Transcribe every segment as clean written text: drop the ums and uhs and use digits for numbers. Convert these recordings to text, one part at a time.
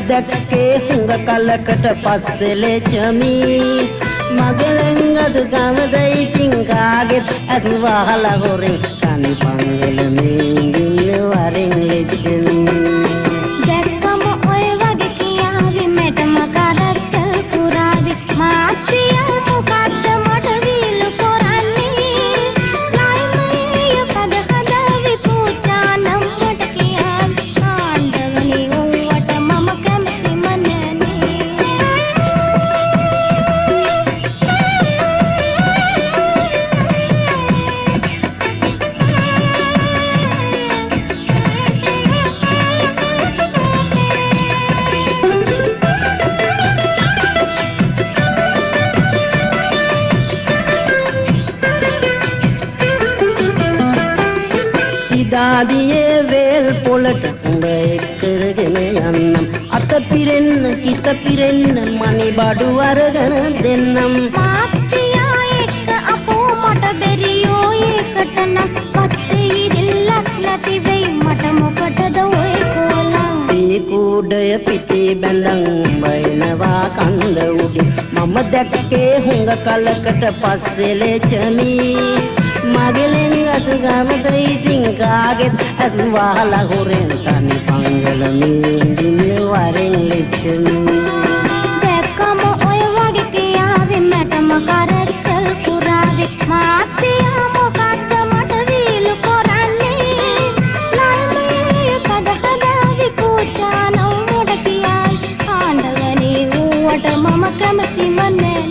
දැක්කේ හුඟ කලකට පස්සේ ලෙචමි මගේ ලෙන්ගද ගමදයි ඉතින් කාගෙත් ඇස් වහලා හොරෙන් තනි පංගල මේ ඉන්න වරෙන් ලෙචමි දැක්කම ඔය වගේ කියාවි මෙටම කරච්චල් පුරාවි මාත්‍රිය මොකක්ද මට විලු කරන්නේ ලයිමේ පද හදාවි පූජා නම් මට කියාවි ආණ්ඩවනි උවට මම කැමති මනනේ සිදාදියේ වේල් පොළට උඹ එක්කරගෙන යන්නම් අත පිරෙන්න හිත පිරෙන්න මනි බඩු අරගෙන දෙන්නම් මාත්‍රියා එක්ක අපෝ මට බැරියෝ ඒකට නම් පත්තේ ඉරිල්ලක් නැති වෙයි මට මොකටද ඔය කොලම් මේ කුඩය පිටේ බැඳන් බයිනවා කන්ද උඩින් මම දැක්කේ හුඟ කලකට පස්සේ ලෙචමි මගේ ලෙන්ගත ගමද ඉතින් කාගෙත් ඇස් වහලා හොරෙන් තනි පංගල මේ ඉන්න වරෙන් ලෙචමි දැක්කම ඔය වගේ කියාවි මටම කරච්චල් පුරාවි මාත්‍රියා මොකක්ද මට විලු කරන්නේ ලයිමේ පද හදාවි පූජා නම් මට කියාවි ආණ්ඩවනි ඌවට මම කැමති මනනේ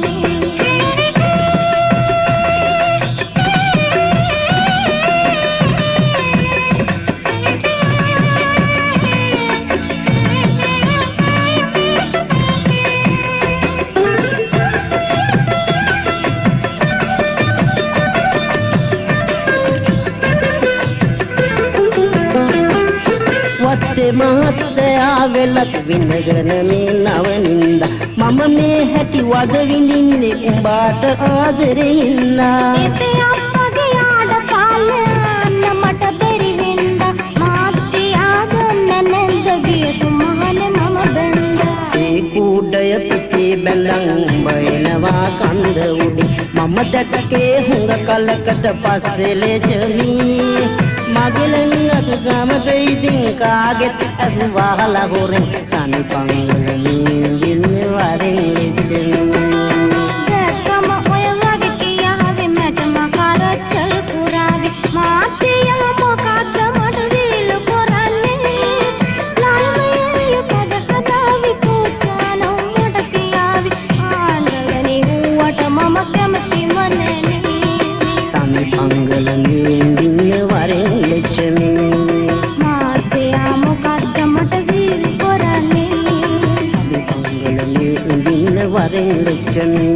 වත්තේ මහත්තයා වෙලක් විඳගෙන මේ නවනින්ද මම මේ හැටි වද විඳින්නේ උඹට ආදරෙන්නා ඉතින් අප්පගේ ආඩ කාලයන් මට බැරි වෙන්දා මාත්‍රියා ගන්න නැන්ද ගිය සුමහල මම බැන්දා ඒ කුඩය පිටේ බැඳන් බයිනවා කන්ද උඩින් මම දැක්කේ හුඟ කලකට පස්සේ ලෙචමි මගේ ලෙන්ගත ගමද ඉතින් කාගෙත් ඇස් වහලා හොරෙන් තනි පංගල මේ ඉන්න වරෙන් ලෙචමි දැක්කම ඔය වගේ කියාවි මටම කරච්චල් පුරාවි මාත්‍රියා මොකක්ද මට විලු කරන්නේ ලයිමේ පද හදාවි පූජා නම් මට කියාවි ආණ්ඩවනි ඌවට මම කැමති මනනේ තනි පංගල මේ ඉන්න වරෙන් ලෙචමි මාත්‍රියා මොකක්ද මට විලු කරන්නේ තනි පංගල මේ ඉන්න වරෙන් ලෙචමි